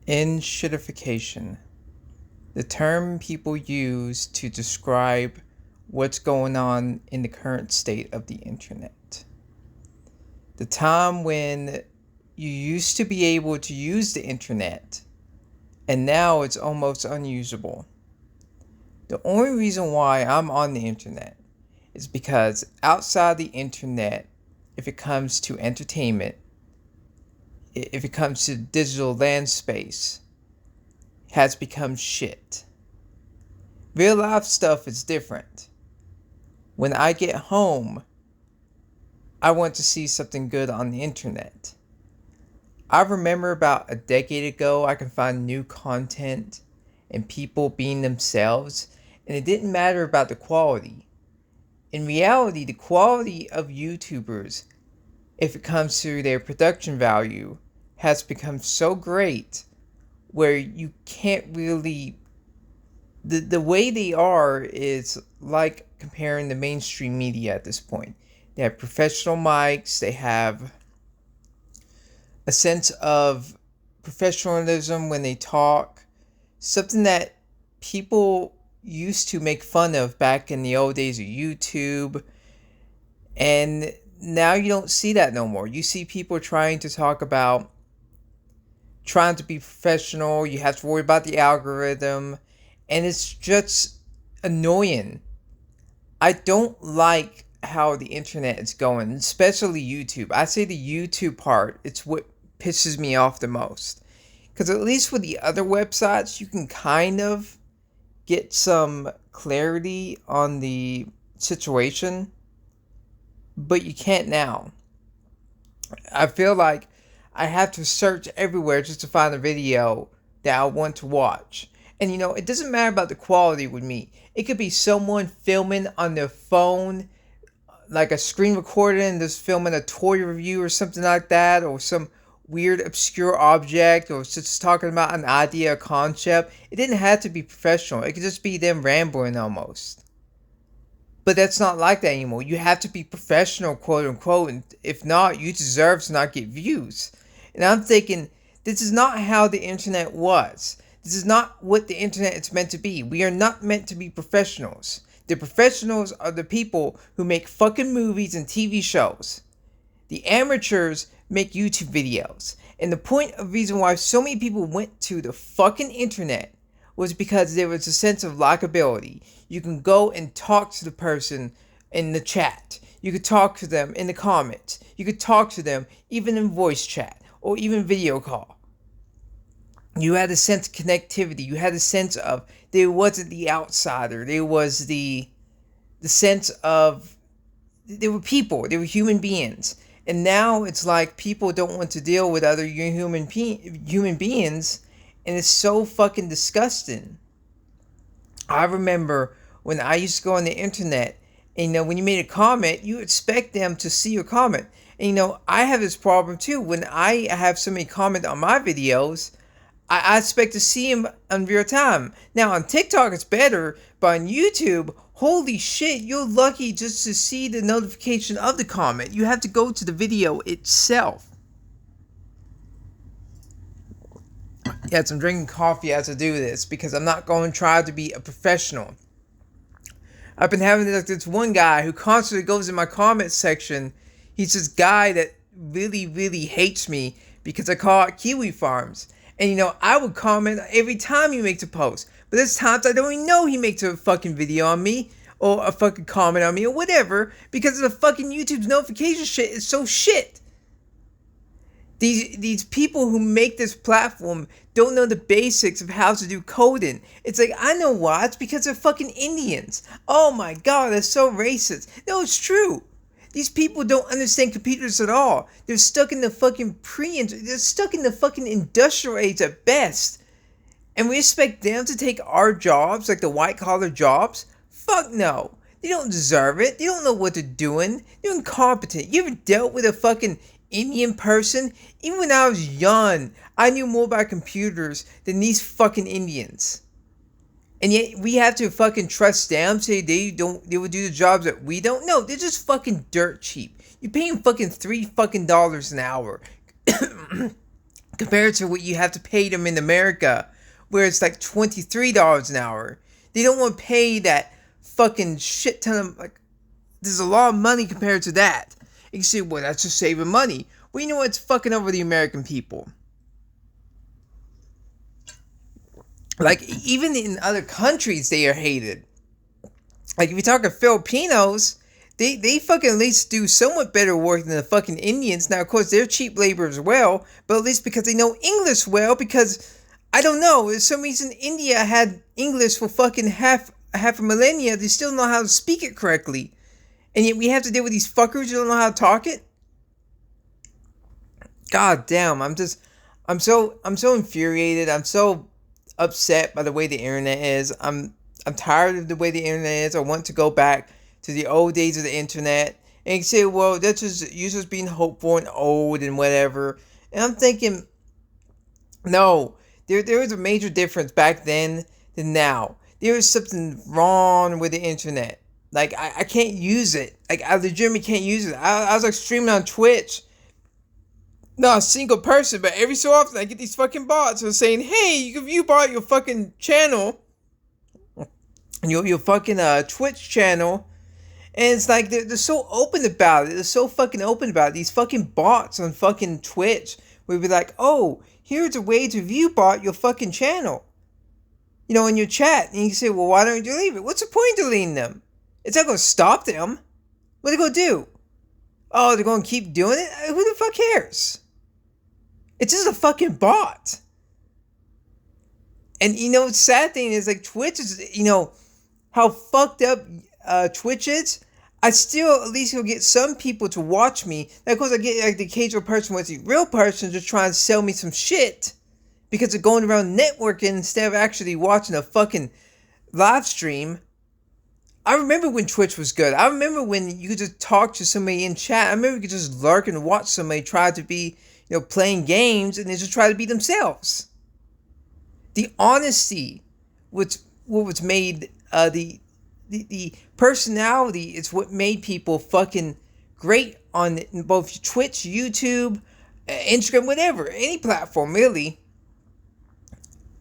Enshittification, the term people use to describe what's going on in the current state of the internet. The time when you used to be able to use the internet, and now it's almost unusable. The only reason why I'm on the internet is because outside the internet, if it comes to entertainment, if it comes to digital land space, has become shit. Real life stuff is different. When I get home, I want to see something good on the internet. I remember about a decade ago, I could find new content and people being themselves, and it didn't matter about the quality. In reality, the quality of YouTubers, if it comes to their production value, has become so great where you can't really... The way they are is like comparing the mainstream media at this point. They have professional mics, they have a sense of professionalism when they talk, something that people used to make fun of back in the old days of YouTube, and now you don't see that no more. You see people trying to talk about trying to be professional, you have to worry about the algorithm, and it's just annoying. I don't like how the internet is going, especially YouTube. I say the YouTube part, it's what pisses me off the most. Because at least with the other websites, you can kind of get some clarity on the situation, but you can't now. I feel like I have to search everywhere just to find a video that I want to watch. And it doesn't matter about the quality with me. It could be someone filming on their phone, like a screen recording, and just filming a toy review or something like that, or some weird obscure object, or just talking about an idea or concept. It didn't have to be professional. It could just be them rambling almost. But that's not like that anymore. You have to be professional, quote unquote, and if not, you deserve to not get views. And I'm thinking, this is not how the internet was. This is not what the internet is meant to be. We are not meant to be professionals. The professionals are the people who make fucking movies and TV shows. The amateurs make YouTube videos. And the point of reason why so many people went to the fucking internet was because there was a sense of likability. You can go and talk to the person in the chat. You could talk to them in the comments. You could talk to them even in voice chat or even video call. You had a sense of connectivity. You had a sense of there wasn't the outsider. There was the sense of there were people. There were human beings. And now it's like people don't want to deal with other human beings, and it's so fucking disgusting. I remember when I used to go on the internet, and when you made a comment, you expect them to see your comment. And I have this problem too. When I have somebody comment on my videos, I expect to see them in real time. Now on TikTok it's better, but on YouTube, holy shit, you're lucky just to see the notification of the comment. You have to go to the video itself. Yes, I'm drinking coffee as I do this because I'm not going to try to be a professional. I've been having this one guy who constantly goes in my comment section. He's this guy that really, really hates me because I call it Kiwi Farms. And I would comment every time he makes a post. But there's times I don't even know he makes a fucking video on me, or a fucking comment on me, or whatever, because of the fucking YouTube's notification shit is so shit. These people who make this platform don't know the basics of how to do coding. It's like, I know why. It's because they're fucking Indians. Oh my god, that's so racist. No, it's true. These people don't understand computers at all. They're stuck in the fucking they're stuck in the fucking industrial age at best. And we expect them to take our jobs, like the white collar jobs? Fuck no. They don't deserve it. They don't know what they're doing. They're incompetent. You ever dealt with a fucking Indian person? Even when I was young, I knew more about computers than these fucking Indians. And yet we have to fucking trust them, say they would do the jobs that we don't? No, they're just fucking dirt cheap. You pay them fucking $3 an hour. compared to what you have to pay them in America, where it's like $23 an hour. They don't want to pay that fucking shit ton of, like, there's a lot of money compared to that. You can say, well, that's just saving money. Well, you know what? It's fucking over the American people. Like, even in other countries, they are hated. Like, if you're talking Filipinos, they fucking at least do somewhat better work than the fucking Indians. Now, of course, they're cheap labor as well, but at least because they know English well, because, I don't know, for some reason India had English for fucking half a millennia. They still know how to speak it correctly. And yet we have to deal with these fuckers who don't know how to talk it? God damn, I'm so infuriated. I'm so upset by the way the internet is. I'm tired of the way the internet is. I want to go back to the old days of the internet. And you say, well, that's just you just being hopeful and old and whatever. And I'm thinking, no, there was a major difference back then than now. There was something wrong with the internet. Like, I can't use it. Like, I legitimately can't use it. I was like streaming on Twitch. Not a single person, but every so often I get these fucking bots who are saying, hey, you can view bot your fucking channel. Your fucking Twitch channel. And it's like, they're so open about it. They're so fucking open about it. These fucking bots on fucking Twitch will be like, oh, here's a way to view bot your fucking channel. You know, in your chat. And you can say, well, why don't you delete it? What's the point of deleting them? It's not going to stop them. What are they going to do? Oh, they're going to keep doing it? Who the fuck cares? It's just a fucking bot. And, you know, the sad thing is, like, Twitch is, you know, how fucked up Twitch is. I still at least will get some people to watch me. And of course, I get, like, the occasional person with the real person just trying to sell me some shit. Because they're going around networking instead of actually watching a fucking live stream. I remember when Twitch was good. I remember when you could just talk to somebody in chat. I remember you could just lurk and watch somebody try to be, you know, playing games and they just try to be themselves. The honesty, what was made, the personality is what made people fucking great on both Twitch, YouTube, Instagram, whatever, any platform really.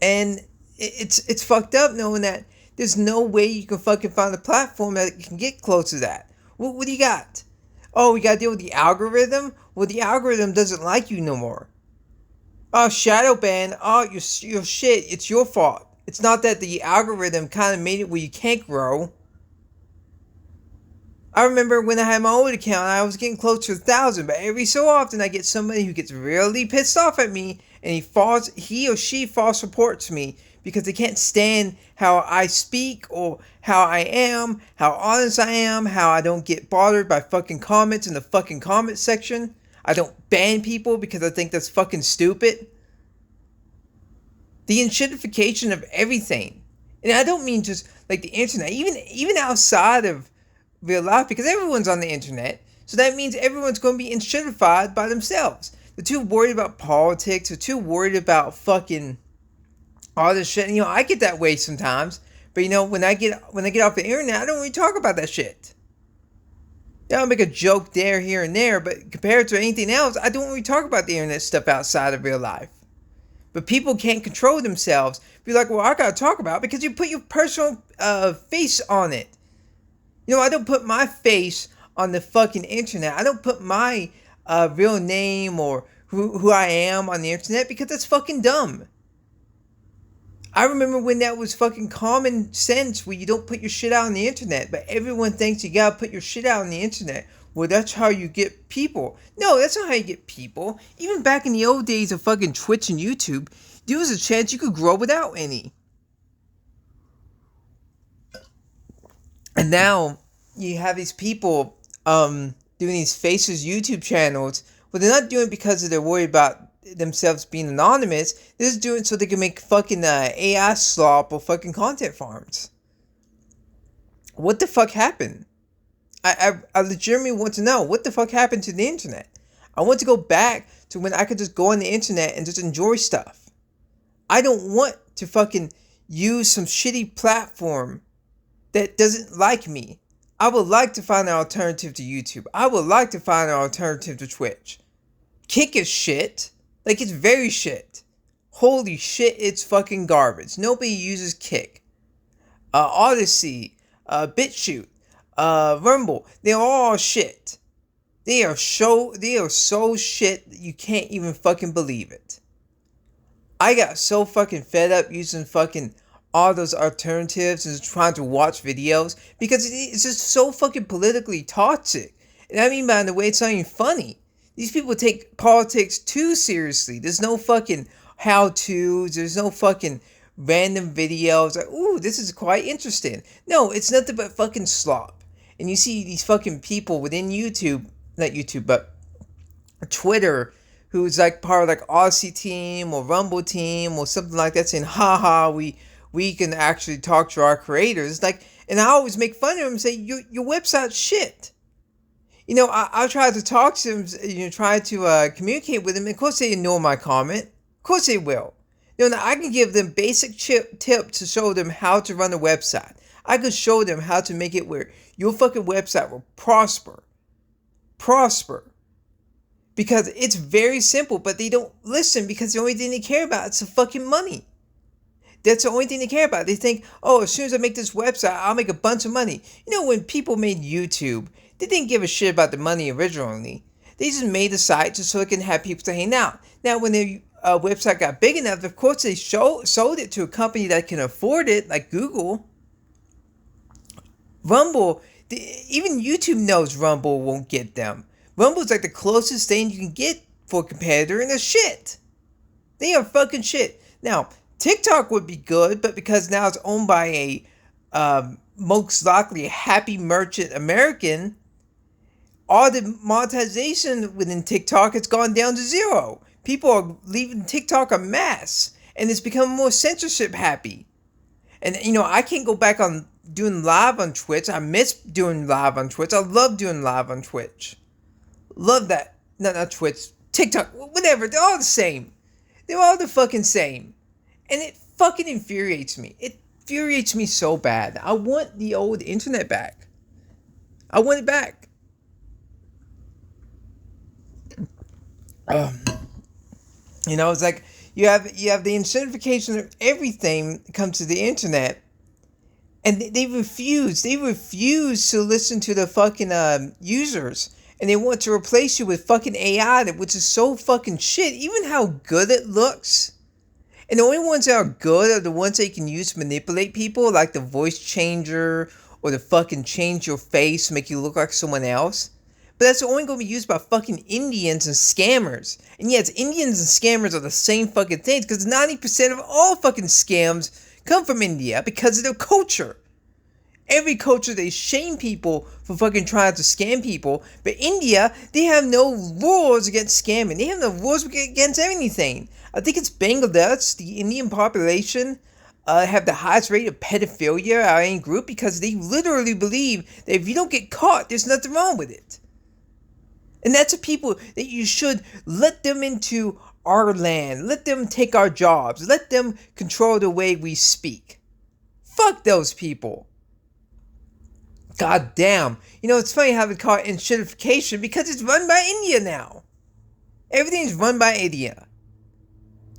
And it's fucked up knowing that there's no way you can fucking find a platform that can get close to that. What do you got? Oh, we gotta deal with the algorithm? Well, the algorithm doesn't like you no more. Oh, shadow ban. Oh, you're shit. It's your fault. It's not that the algorithm kind of made it where you can't grow. I remember when I had my old account, I was getting close to 1,000, but every so often I get somebody who gets really pissed off at me, and he or she false reports me because they can't stand how I speak or how I am, how honest I am, how I don't get bothered by fucking comments in the fucking comment section. I don't ban people because I think that's fucking stupid. The enshittification of everything. And I don't mean just like the internet, even outside of real life, because everyone's on the internet. So that means everyone's going to be enshittified by themselves. They're too worried about politics. They're too worried about fucking all this shit. And, you know, I get that way sometimes. But, you know, when I get off the internet, I don't really talk about that shit. Yeah, I'll make a joke there, here, and there. But compared to anything else, I don't really talk about the internet stuff outside of real life. But people can't control themselves. Be like, well, I got to talk about it because you put your personal face on it. You know, I don't put my face on the fucking internet. I don't put my real name or who I am on the internet because that's fucking dumb. I remember when that was fucking common sense where you don't put your shit out on the internet. But everyone thinks you gotta put your shit out on the internet. Well, that's how you get people. No, that's not how you get people. Even back in the old days of fucking Twitch and YouTube, there was a chance you could grow without any. And now you have these people doing these faceless YouTube channels. Well, they're not doing it because they're worried about themselves being anonymous. They're just doing it so they can make fucking AI slop or fucking content farms. What the fuck happened? I legitimately want to know what the fuck happened to the internet. I want to go back to when I could just go on the internet and just enjoy stuff. I don't want to fucking use some shitty platform that doesn't like me. I would like to find an alternative to YouTube. I would like to find an alternative to Twitch. Kick is shit. Like, it's very shit. Holy shit, it's fucking garbage. Nobody uses Kick. Odyssey, BitChute, Rumble. They're all shit. They are so shit that you can't even fucking believe it. I got so fucking fed up using fucking all those alternatives and trying to watch videos because it's just so fucking politically toxic. And I mean by the way, it's not even funny. These people take politics too seriously. There's no fucking how-tos. There's no fucking random videos. Like, ooh, this is quite interesting. No, it's nothing but fucking slop. And you see these fucking people within YouTube, not YouTube, but Twitter, who's like part of like Odyssey team or Rumble team or something like that, saying, haha, we can actually talk to our creators. Like, and I always make fun of them and say, your website's shit. You know, I try to talk to them, you know, try to communicate with them. And of course, they ignore my comment. Of course, they will. You know, I can give them basic tips to show them how to run a website. I could show them how to make it where your fucking website will prosper. Because it's very simple, but they don't listen because the only thing they care about is the fucking money. That's the only thing they care about. They think, oh, as soon as I make this website, I'll make a bunch of money. You know, when people made YouTube, they didn't give a shit about the money originally. They just made a site just so they can have people to hang out. Now, when their website got big enough, of course, they sold it to a company that can afford it, like Google. Rumble, even YouTube knows Rumble won't get them. Rumble's like the closest thing you can get for a competitor, and they're shit. They are fucking shit. Now, TikTok would be good, but because now it's owned by a most likely happy merchant American, all the monetization within TikTok has gone down to zero. People are leaving TikTok a mess, and it's become more censorship happy. And, you know, I can't go back on doing live on Twitch. I miss doing live on Twitch. I love doing live on Twitch. Love that. No, not Twitch. TikTok. Whatever. They're all the same. They're all the fucking same. And it fucking infuriates me. It infuriates me so bad. I want the old internet back. I want it back. You know, it's like you have the enshittification of everything that comes to the internet, and they refuse to listen to the fucking users, and they want to replace you with fucking AI, which is so fucking shit. Even how good it looks, and the only ones that are good are the ones that you can use to manipulate people, like the voice changer or the fucking change your face to make you look like someone else. But that's only going to be used by fucking Indians and scammers. And yes, Indians and scammers are the same fucking things, because 90% of all fucking scams come from India because of their culture. Every culture, they shame people for fucking trying to scam people. But India, they have no rules against scamming. They have no rules against anything. I think it's Bangladesh, the Indian population, have the highest rate of pedophilia out of any group, because they literally believe that if you don't get caught, there's nothing wrong with it. And that's the people that you should let them into our land. Let them take our jobs. Let them control the way we speak. Fuck those people. God damn. You know, it's funny how they call it enshittification, because it's run by India now. Everything's run by India.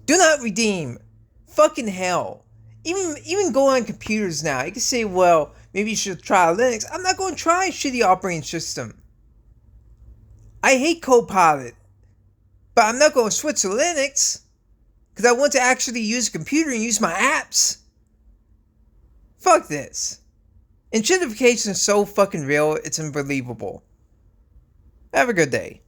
Do not redeem. Fucking hell. Even go on computers now. You can say, well, maybe you should try Linux. I'm not going to try a shitty operating system. I hate Copilot, but I'm not going to switch to Linux because I want to actually use a computer and use my apps. Fuck this. Enshittification is so fucking real, it's unbelievable. Have a good day.